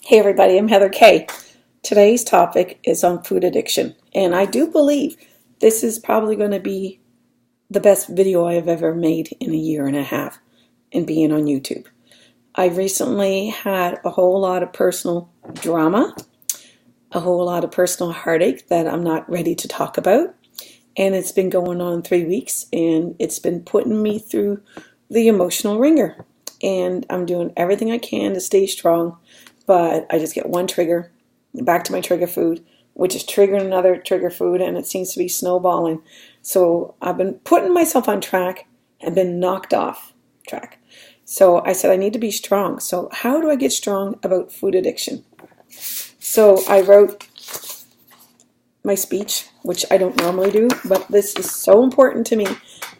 Hey everybody, I'm Heather Kaye. Today's topic is on food addiction, and I do believe this is probably going to be the best video I have ever made in a year and a half in being on YouTube. I recently had a whole lot of personal drama, a whole lot of personal heartache that I'm not ready to talk about, and it's been going on 3 weeks, and it's been putting me through the emotional ringer, and I'm doing everything I can to stay strong. But I just get one trigger, back to my trigger food, which is triggering another trigger food, and it seems to be snowballing. So I've been putting myself on track and been knocked off track. So I said I need to be strong. So how do I get strong about food addiction? So I wrote my speech, which I don't normally do, but this is so important to me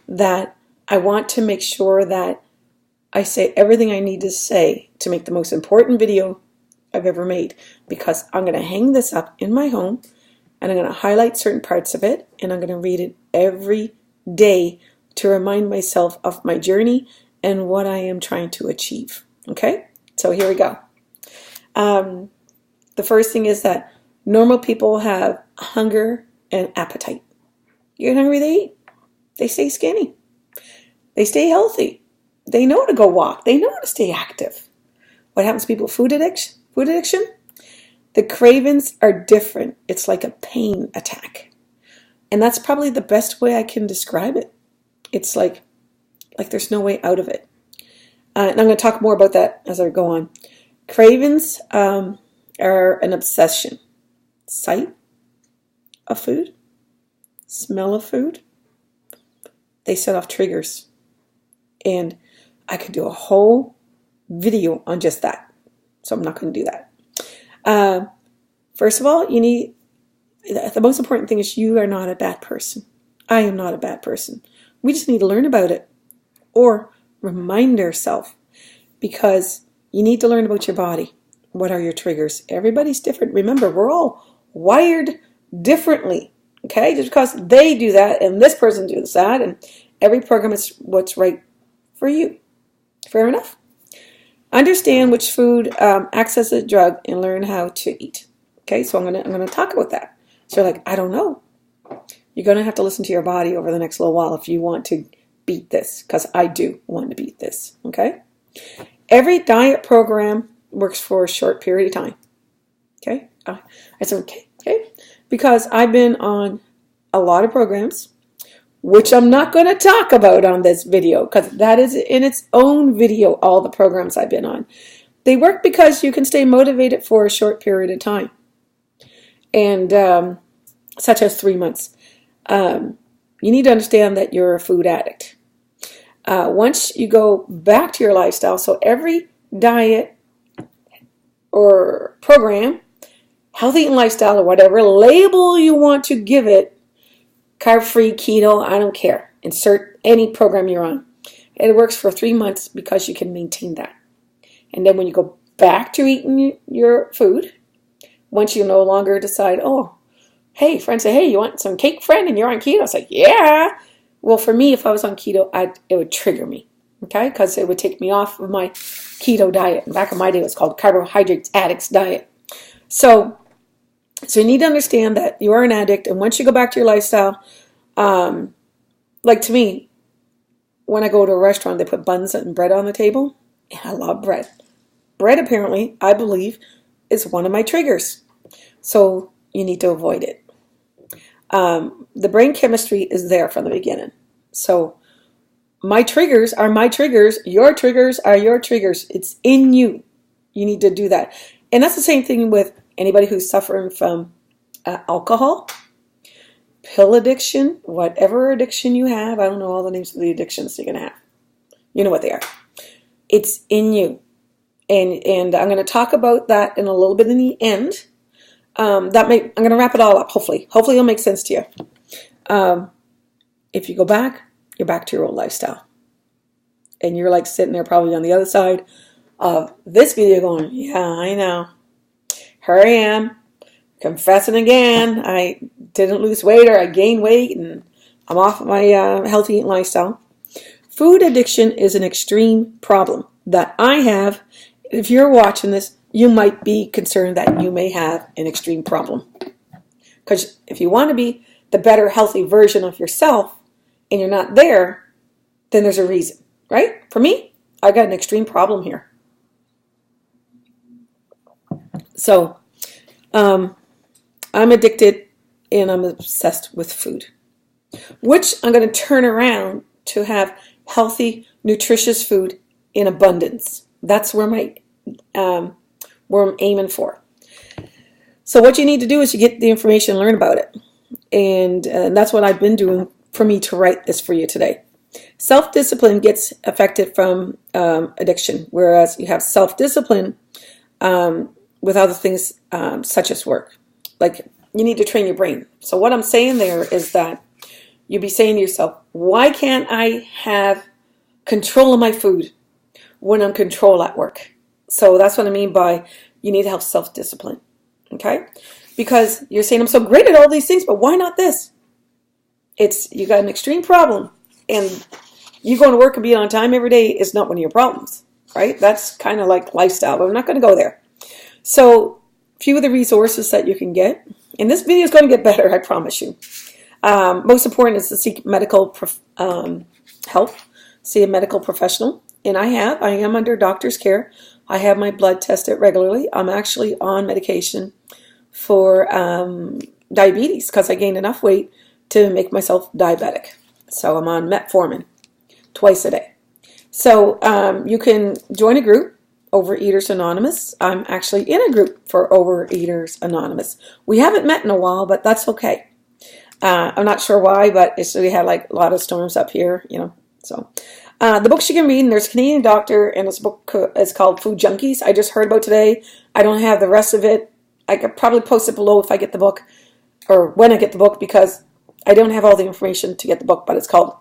that I want to make sure that I say everything I need to say to make the most important video I've ever made, because I'm going to hang this up in my home and I'm going to highlight certain parts of it and I'm going to read it every day to remind myself of my journey and what I am trying to achieve. Okay, so here we go. The first thing is that normal people have hunger and appetite. You get hungry, they eat. They stay skinny. They stay healthy. They know to go walk. They know to stay active. What happens to people with food addiction? The cravings are different. It's like a pain attack. And that's probably the best way I can describe it. It's like there's no way out of it. And I'm going to talk more about that as I go on. Cravings are an obsession. Sight of food, smell of food, they set off triggers. And I could do a whole video on just that. So I'm not going to do that. First of all, the most important thing is you are not a bad person. I am not a bad person. We just need to learn about it or remind ourselves, because you need to learn about your body. What are your triggers? Everybody's different. Remember, we're all wired differently. Okay? Just because they do that and this person does that, and every program is what's right for you. Fair enough? Understand which food acts as a drug and learn how to eat. Okay, so I'm gonna talk about that. So you're like, I don't know. You're gonna have to listen to your body over the next little while if you want to beat this, because I do want to beat this. Okay, every diet program works for a short period of time. Okay, I said okay, because I've been on a lot of programs, which I'm not going to talk about on this video, because that is in its own video, all the programs I've been on. They work because you can stay motivated for a short period of time, and such as 3 months. You need to understand that you're a food addict. Once you go back to your lifestyle, so every diet or program, healthy eating lifestyle or whatever label you want to give it, carb-free, keto, I don't care. Insert any program you're on. And it works for 3 months because you can maintain that. And then when you go back to eating your food, once you no longer decide, oh, hey, friends say, hey, you want some cake, friend, and you're on keto? It's like, yeah. Well, for me, if I was on keto, it would trigger me, okay? Because it would take me off of my keto diet. Back in my day, it was called carbohydrate addicts diet. So you need to understand that you are an addict, and once you go back to your lifestyle, like to me, when I go to a restaurant, they put buns and bread on the table, and I love bread. Bread, apparently, I believe, is one of my triggers. So you need to avoid it. The brain chemistry is there from the beginning. So my triggers are my triggers. Your triggers are your triggers. It's in you. You need to do that. And that's the same thing with anybody who's suffering from alcohol, pill addiction, whatever addiction you have. I don't know all the names of the addictions you're going to have. You know what they are. It's in you. And I'm going to talk about that in a little bit in the end. I'm going to wrap it all up, hopefully. Hopefully it'll make sense to you. If you go back, you're back to your old lifestyle. And you're like sitting there probably on the other side of this video going, yeah, I know. Here I am, confessing again. I didn't lose weight, or I gained weight, and I'm off my healthy eating lifestyle. Food addiction is an extreme problem that I have. If you're watching this, you might be concerned that you may have an extreme problem. Because if you want to be the better, healthy version of yourself and you're not there, then there's a reason, right? For me, I got an extreme problem here. So, I'm addicted and I'm obsessed with food, which I'm going to turn around to have healthy, nutritious food in abundance. That's where where I'm aiming for. So what you need to do is you get the information and learn about it. And that's what I've been doing for me to write this for you today. Self-discipline gets affected from addiction, whereas you have self-discipline with other things such as work. Like you need to train your brain. So what I'm saying there is that you'll be saying to yourself, why can't I have control of my food when I'm control at work? So that's what I mean by you need to have self-discipline. Okay? Because you're saying, I'm so great at all these things, but why not this? You got an extreme problem, and you going to work and being on time every day is not one of your problems, right? That's kind of like lifestyle, but I'm not going to go there. So a few of the resources that you can get, and this video is going to get better, I promise you. Most important is to seek medical help, see a medical professional, and I am under doctor's care. I have my blood tested regularly. I'm actually on medication for diabetes because I gained enough weight to make myself diabetic. So I'm on metformin twice a day. So you can join a group, Overeaters Anonymous. I'm actually in a group for Overeaters Anonymous. We haven't met in a while, but that's okay. I'm not sure why, but we had like a lot of storms up here, so. The books you can read, and there's a Canadian doctor, and this book is called Food Junkies. I just heard about today. I don't have the rest of it. I could probably post it below if I get the book, or when I get the book, because I don't have all the information to get the book, but it's called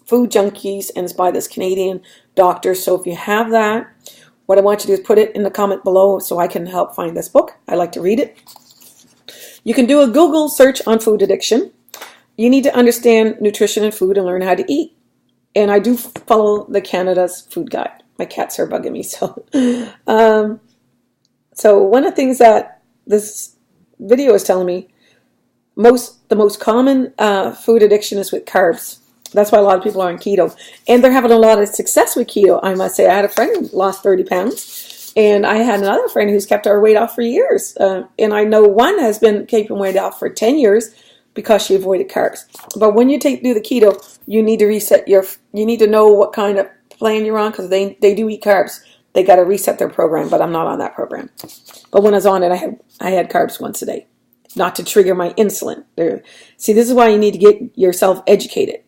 Food Junkies, and it's by this Canadian doctor. So if you have that, what I want you to do is put it in the comment below so I can help find this book. I like to read it. You can do a Google search on food addiction. You need to understand nutrition and food and learn how to eat. And I do follow the Canada's food guide. My cats are bugging me. So one of the things that this video is telling me, the most common food addiction is with carbs. That's why a lot of people are on keto. And they're having a lot of success with keto, I must say. I had a friend who lost 30 pounds. And I had another friend who's kept her weight off for years. And I know one has been keeping weight off for 10 years. Because she avoided carbs. But when you do the keto, you need to reset you need to know what kind of plan you're on, because they do eat carbs. They got to reset their program, but I'm not on that program. But when I was on it, I had carbs once a day, not to trigger my insulin. See, this is why you need to get yourself educated.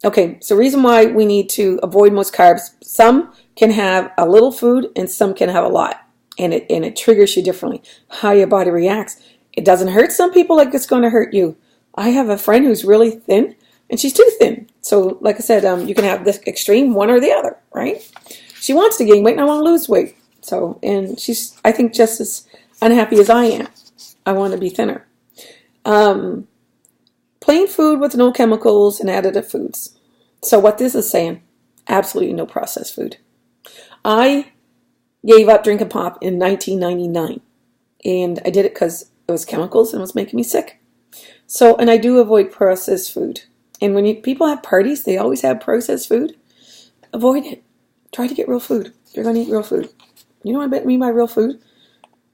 Okay, so reason why we need to avoid most carbs, some can have a little food and some can have a lot. And it triggers you differently, how your body reacts. It doesn't hurt some people like it's going to hurt you. I have a friend who's really thin, and she's too thin. So, like I said, you can have this extreme, one or the other, right? She wants to gain weight, and I want to lose weight. So, and she's, I think, just as unhappy as I am. I want to be thinner. Plain food with no chemicals and additive foods. So what this is saying, absolutely no processed food. I gave up drinking pop in 1999, and I did it because it was chemicals and it was making me sick. So, and I do avoid processed food. And when people have parties, they always have processed food. Avoid it. Try to get real food. If you're going to eat real food. You know what I mean by real food?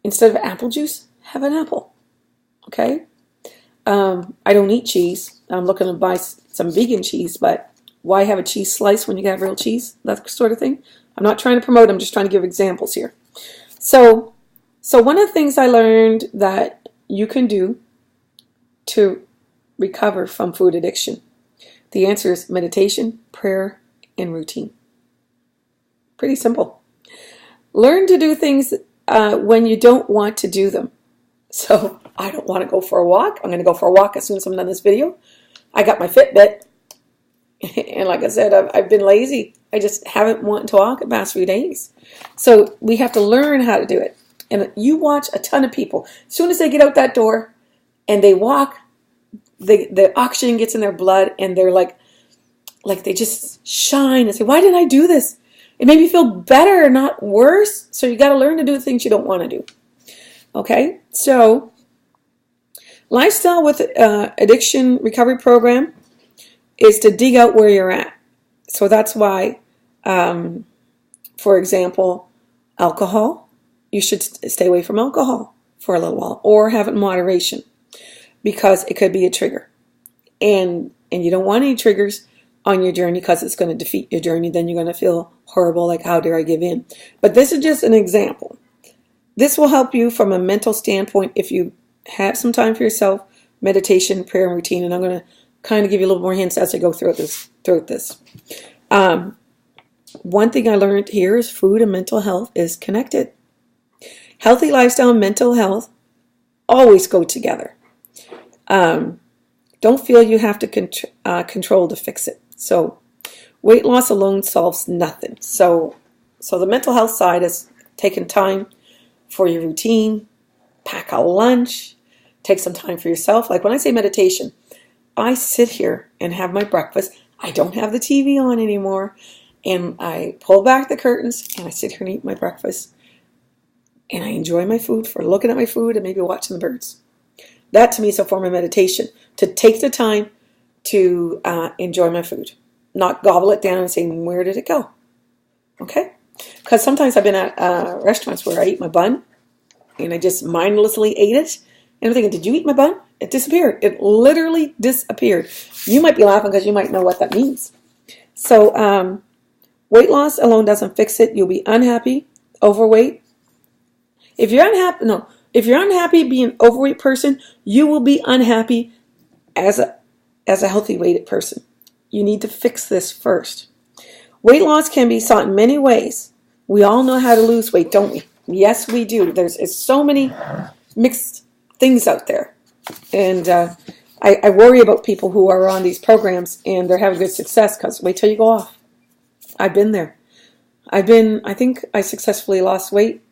Instead of apple juice, have an apple. Okay? I don't eat cheese. I'm looking to buy some vegan cheese, but why have a cheese slice when you can have real cheese? That sort of thing. I'm not trying to promote, I'm just trying to give examples here. So one of the things I learned that you can do to recover from food addiction, the answer is meditation, prayer, and routine. Pretty simple. Learn to do things when you don't want to do them. So I don't want to go for a walk. I'm going to go for a walk as soon as I'm done this video. I got my Fitbit. And like I said, I've been lazy. I just haven't wanted to walk the past few days. So we have to learn how to do it. And you watch a ton of people. As soon as they get out that door and they walk, the oxygen gets in their blood and they're like they just shine and say, why didn't I do this? It made me feel better, not worse. So you got to learn to do the things you don't want to do. Okay, so lifestyle with addiction recovery program is to dig out where you're at. So that's why, for example, alcohol, you should stay away from alcohol for a little while, or have it in moderation, because it could be a trigger. And you don't want any triggers on your journey, because it's going to defeat your journey. Then you're going to feel horrible, like, how dare I give in? But this is just an example. This will help you from a mental standpoint if you have some time for yourself, meditation, prayer, and routine. And I'm going to kind of give you a little more hints as I go through this. One thing I learned here is food and mental health is connected. Healthy lifestyle and mental health always go together. Don't feel you have to control to fix it. So weight loss alone solves nothing. So the mental health side is taking time for your routine, pack a lunch, take some time for yourself. Like when I say meditation, I sit here and have my breakfast. I don't have the TV on anymore. And I pull back the curtains and I sit here and eat my breakfast. And I enjoy my food, for looking at my food and maybe watching the birds. That to me is a form of meditation, to take the time to enjoy my food, not gobble it down and say, where did it go? Okay? Because sometimes I've been at restaurants where I eat my bun and I just mindlessly ate it. And I'm thinking, did you eat my bun? It disappeared. It literally disappeared. You might be laughing because you might know what that means. So weight loss alone doesn't fix it. You'll be unhappy, overweight. If you're unhappy being an overweight person, you will be unhappy as a healthy weighted person. You need to fix this first. Weight loss can be sought in many ways. We all know how to lose weight, don't we? Yes, we do. There's so many mixed things out there. And I worry about people who are on these programs and they're having good success, because wait till you go off. I've been there. I think I successfully lost weight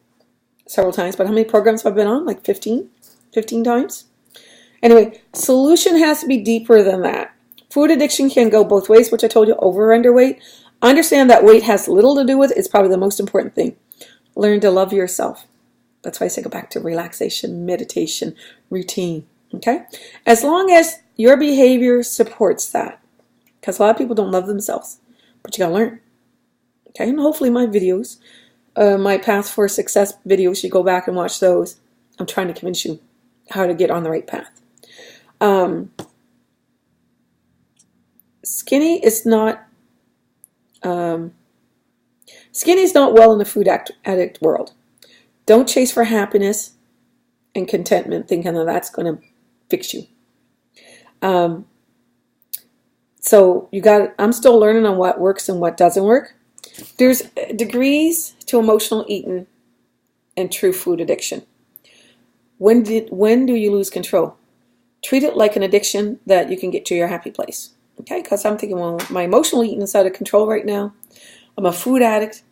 several times, but how many programs have I been on? Like 15 times? Anyway, solution has to be deeper than that. Food addiction can go both ways, which I told you, over or underweight. Understand that weight has little to do with it. It's probably the most important thing. Learn to love yourself. That's why I say go back to relaxation, meditation, routine. Okay? As long as your behavior supports that. Because a lot of people don't love themselves. But you got to learn. Okay? And hopefully my videos, my Path for Success videos, you go back and watch those. I'm trying to convince you how to get on the right path. Skinny is not well in the food addict world. Don't chase for happiness and contentment thinking that that's going to fix you. So I'm still learning on what works and what doesn't work. There's degrees to emotional eating and true food addiction. When do you lose control? Treat it like an addiction that you can get to your happy place. Okay, because I'm thinking, well, my emotional eating is out of control right now. I'm a food addict,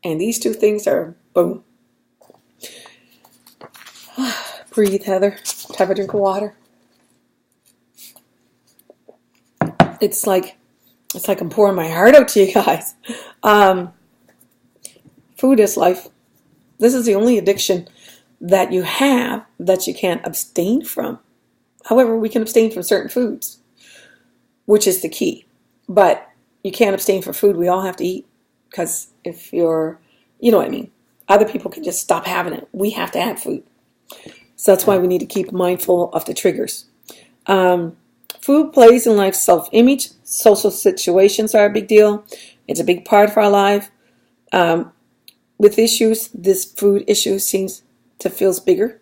and these two things are boom. Breathe, Heather. Have a drink of water. It's like I'm pouring my heart out to you guys. Food is life. This is the only addiction that you have that you can't abstain from. However, we can abstain from certain foods, which is the key. But you can't abstain from food. We all have to eat, because if you know what I mean. Other people can just stop having it. We have to have food. So that's why we need to keep mindful of the triggers. Food plays in life's self-image. Social situations are a big deal. It's a big part of our life. With issues, this food issue seems to feel bigger.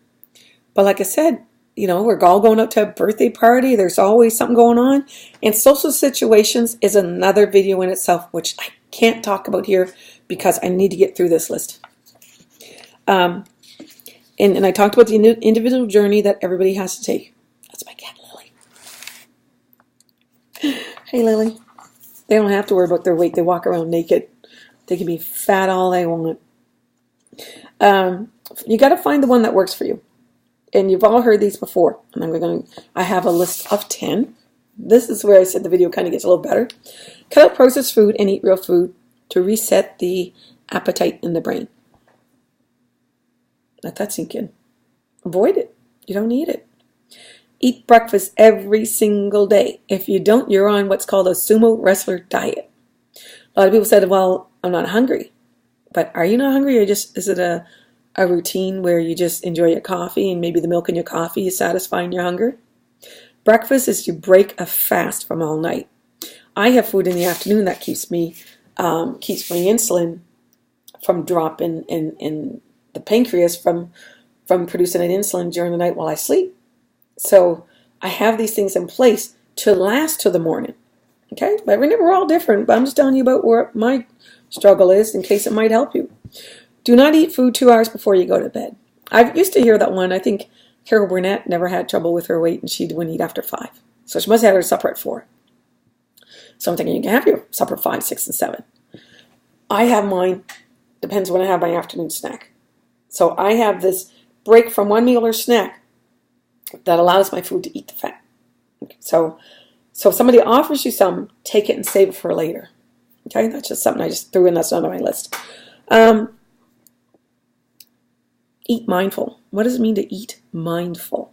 But like I said, we're all going up to a birthday party. There's always something going on. And social situations is another video in itself, which I can't talk about here because I need to get through this list. And I talked about the individual journey that everybody has to take. That's my cat, Lily. Hey, Lily. They don't have to worry about their weight. They walk around naked. They can be fat all they want. You got to find the one that works for you. And you've all heard these before. And I have a list of 10. This is where I said the video kind of gets a little better. Cut out processed food and eat real food. to reset the appetite in the brain. Let that sink in. Avoid it. You don't need it. Eat breakfast every single day. If you don't, you're on what's called a sumo wrestler diet. A lot of people said, well, I'm not hungry. But are you not hungry, or is it a routine where you just enjoy your coffee and maybe the milk in your coffee is satisfying your hunger? Breakfast is to break a fast from all night. I have food in the afternoon that keeps my insulin from dropping in the pancreas from producing an insulin during the night while I sleep. So I have these things in place to last to the morning. Okay, but remember, we're all different, but I'm just telling you about where my struggle is in case it might help you. Do not eat food 2 hours before you go to bed. I used to hear that one. I think Carol Burnett never had trouble with her weight, and she wouldn't eat after 5. So she must have had her supper at 4. So I'm thinking you can have your supper at 5, 6, and 7. I have mine, depends when I have my afternoon snack. So I have this break from one meal or snack that allows my food to eat the fat. So if somebody offers you some, take it and save it for later. Okay, that's just something I just threw in. That's not on my list. Eat mindful. What does it mean to eat mindful?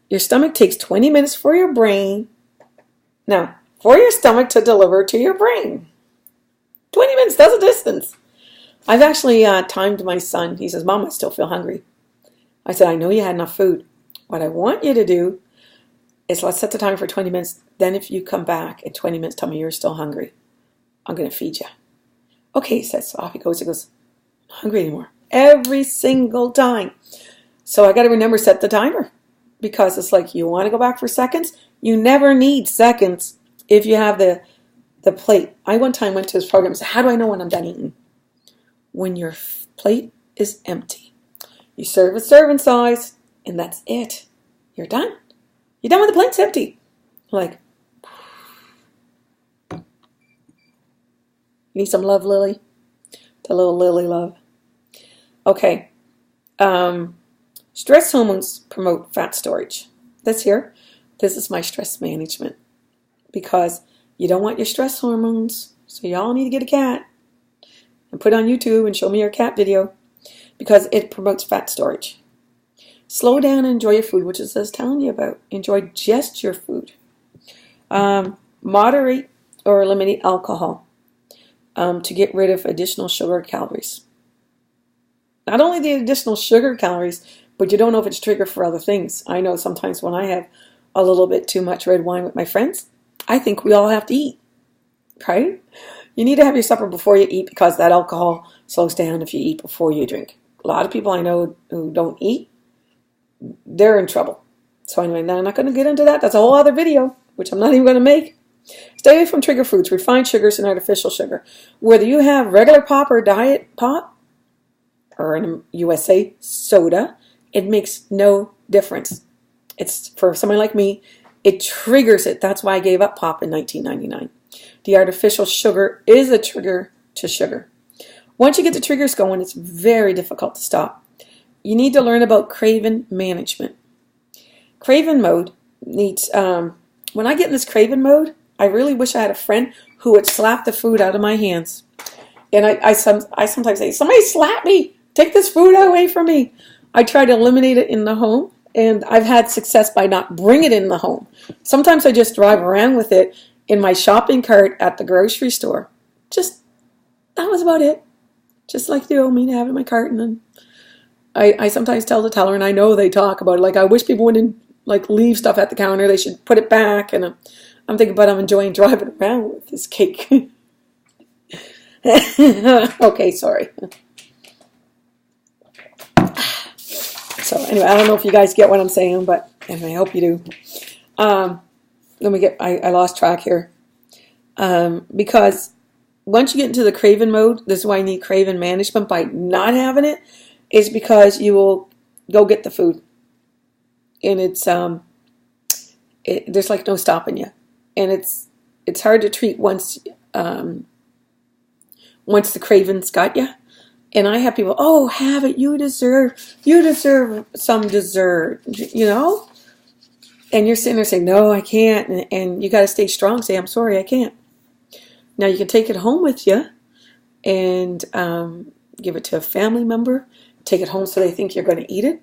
Your stomach takes 20 minutes for your brain. Now, for your stomach to deliver to your brain. 20 minutes, that's a distance. I've actually timed my son. He says, Mom, I still feel hungry. I said, I know you had enough food. What I want you to do is let's set the timer for 20 minutes. Then if you come back in 20 minutes, tell me you're still hungry. I'm going to feed you. Okay, he says. So off he goes. He goes, I'm not hungry anymore. Every single time. So I got to remember, set the timer. Because it's like, you want to go back for seconds? You never need seconds if you have the plate. I one time went to his program and said, how do I know when I'm done eating? When your plate is empty. You serve a serving size, and that's it. You're done. You're done when the plate's empty. Like, you need some love, Lily? The little Lily love. Okay. Stress hormones promote fat storage. This is my stress management. Because you don't want your stress hormones. So y'all need to get a cat. And put it on YouTube and show me your cat video. Because it promotes fat storage. Slow down and enjoy your food, which is what I was telling you about. Enjoy just your food. Moderate or eliminate alcohol to get rid of additional sugar calories. Not only the additional sugar calories, but you don't know if it's triggered for other things. I know sometimes when I have a little bit too much red wine with my friends, I think we all have to eat, right? You need to have your supper before you eat because that alcohol slows down if you eat before you drink. A lot of people I know who don't eat, they're in trouble. So anyway, now I'm not going to get into that. That's a whole other video, which I'm not even going to make. Stay away from trigger foods, refined sugars, and artificial sugar. Whether you have regular pop or diet pop, or in USA, soda, it makes no difference. It's for somebody like me, it triggers it. That's why I gave up pop in 1999. The artificial sugar is a trigger to sugar. Once you get the triggers going, it's very difficult to stop. You need to learn about craving management. Craving mode needs, when I get in this craving mode, I really wish I had a friend who would slap the food out of my hands. And I sometimes say, somebody slap me. Take this food away from me. I try to eliminate it in the home, and I've had success by not bringing it in the home. Sometimes I just drive around with it in my shopping cart at the grocery store. That was about it. Just like the old me to have it in my cart. And then I sometimes tell the teller, and I know they talk about it, like I wish people wouldn't leave stuff at the counter. They should put it back. And I'm thinking, but I'm enjoying driving around with this cake. Okay, sorry. So anyway, I don't know if you guys get what I'm saying, but anyway, I hope you do. I lost track here. Because once you get into the craving mode, this is why you need craving management by not having it, is because you will go get the food. And it's, there's no stopping you. And it's hard to treat once the craving's got you. And I have people, oh, have it. You deserve some dessert, you know? And you're sitting there saying, no, I can't. And you got to stay strong. Say, I'm sorry, I can't. Now, you can take it home with you, and give it to a family member. Take it home so they think you're going to eat it.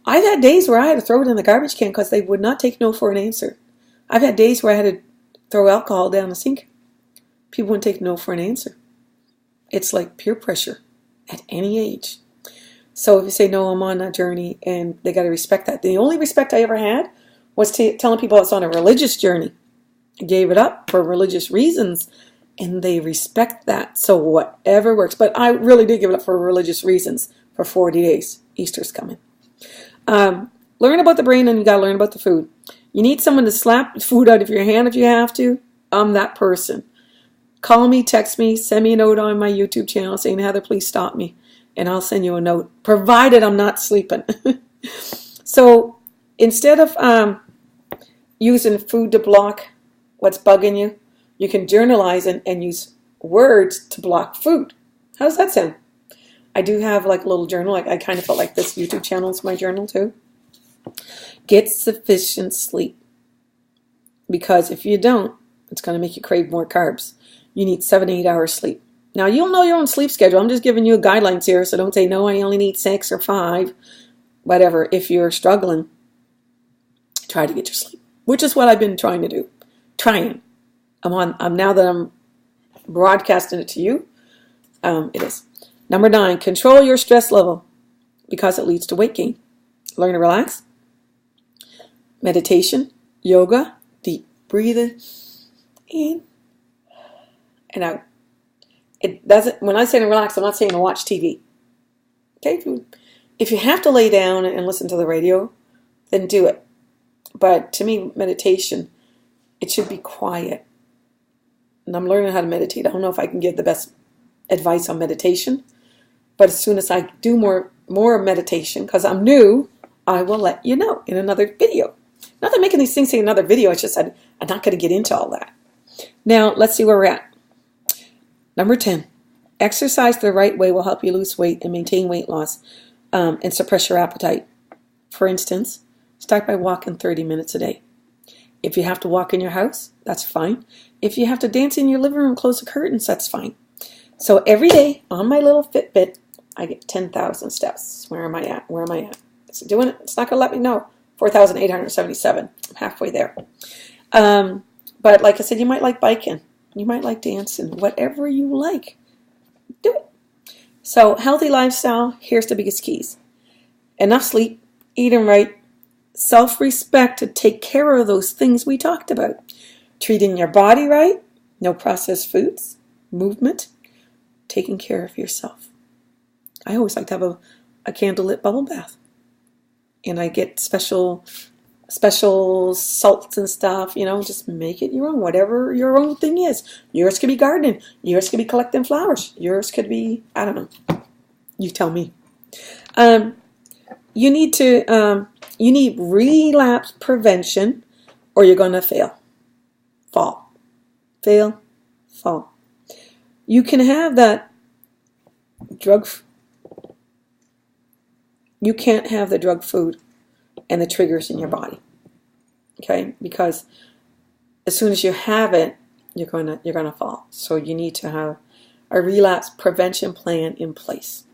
I've had days where I had to throw it in the garbage can because they would not take no for an answer. I've had days where I had to throw alcohol down the sink. People wouldn't take no for an answer. It's like peer pressure at any age. So if you say, no, I'm on a journey, and they got to respect that. The only respect I ever had was telling people I was on a religious journey. I gave it up for religious reasons, and they respect that. So whatever works. But I really did give it up for religious reasons for 40 days. Easter's coming. Learn about the brain, and you got to learn about the food. You need someone to slap food out of your hand if you have to. I'm that person. Call me, text me, send me a note on my YouTube channel saying, Heather, please stop me. And I'll send you a note, provided I'm not sleeping. So instead of using food to block what's bugging you, you can journalize and use words to block food. How does that sound? I do have like a little journal. I kind of felt like this YouTube channel is my journal too. Get sufficient sleep. Because if you don't, it's going to make you crave more carbs. You need 7 to 8 hours sleep. Now, you'll know your own sleep schedule. I'm just giving you guidelines here, so don't say, no, I only need 6 or 5. Whatever. If you're struggling, try to get your sleep, which is what I've been trying to do. Trying. Now that I'm broadcasting it to you, it is. Number 9, control your stress level because it leads to weight gain. Learn to relax. Meditation, yoga, deep breathing, in and out. It doesn't. When I say to relax, I'm not saying to watch TV. Okay, if you have to lay down and listen to the radio, then do it. But to me, meditation, it should be quiet. And I'm learning how to meditate. I don't know if I can give the best advice on meditation, but as soon as I do more meditation, because I'm new, I will let you know in another video. Not that I'm making these things in another video. It's just I'm not going to get into all that. Now, let's see where we're at. Number 10, exercise the right way will help you lose weight and maintain weight loss and suppress your appetite. For instance, start by walking 30 minutes a day. If you have to walk in your house, that's fine. If you have to dance in your living room, close the curtains, that's fine. So every day on my little Fitbit, I get 10,000 steps. Where am I at? Where am I at? Is it doing it? It's not going to let me know. 4,877. I'm halfway there. But like I said, you might like biking. You might like dancing. Whatever you like, do it. So healthy lifestyle, here's the biggest keys. Enough sleep, eating right, self-respect to take care of those things we talked about. Treating your body right, no processed foods, movement, taking care of yourself. I always like to have a candlelit bubble bath. And I get special salts and stuff, just make it your own, whatever your own thing is. Yours could be gardening. Yours could be collecting flowers. Yours could be, I don't know. You tell me. You need relapse prevention or you're going to fail. Fall. Fail. Fall. You can have that drug. You can't have the drug food and the triggers in your body, okay? Because as soon as you have it, you're gonna fall. So you need to have a relapse prevention plan in place.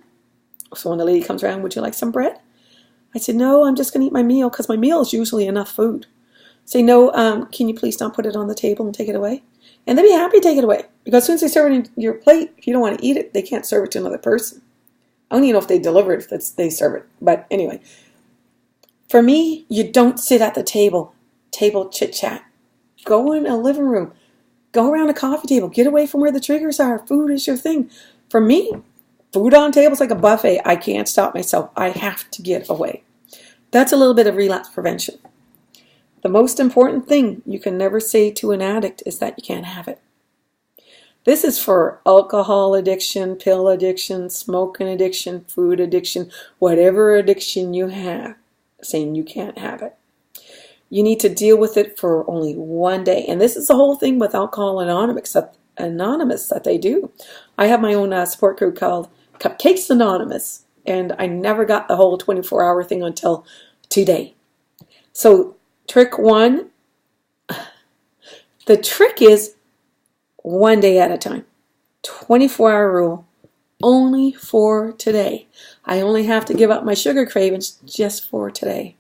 So when the lady comes around, would you like some bread? I said, no, I'm just gonna eat my meal because my meal is usually enough food. Say, no, can you please not put it on the table and take it away? And they'd be happy to take it away because as soon as they serve it in your plate, if you don't want to eat it, they can't serve it to another person. I don't even know if they deliver it, if they serve it. But anyway, for me, you don't sit at the table chit-chat. Go in a living room. Go around a coffee table. Get away from where the triggers are. Food is your thing. For me, food on tables like a buffet. I can't stop myself. I have to get away. That's a little bit of relapse prevention. The most important thing you can never say to an addict is that you can't have it. This is for alcohol addiction, pill addiction, smoking addiction, food addiction, whatever addiction you have, saying you can't have it. You need to deal with it for only one day. And this is the whole thing with Alcohol Anonymous that they do. I have my own support group called Cupcakes Anonymous, and I never got the whole 24-hour thing until today. So trick 1, the trick is one day at a time. 24-hour rule. Only for today. I only have to give up my sugar cravings just for today.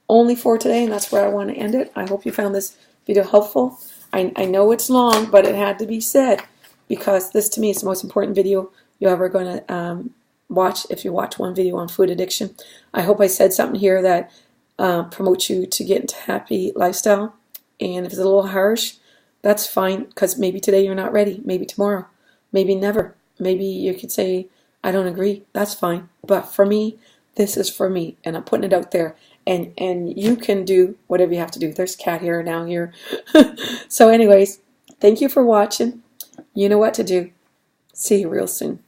Only for today, and that's where I want to end it. I hope you found this video helpful. I know it's long, but it had to be said because this to me is the most important video you're ever going to watch if you watch one video on food addiction. I hope I said something here that promotes you to get into happy lifestyle. And if it's a little harsh, that's fine, because maybe today you're not ready. Maybe tomorrow. Maybe never. Maybe you could say, I don't agree. That's fine. But for me, this is for me. And I'm putting it out there. And you can do whatever you have to do. There's cat hair down here. So anyways, thank you for watching. You know what to do. See you real soon.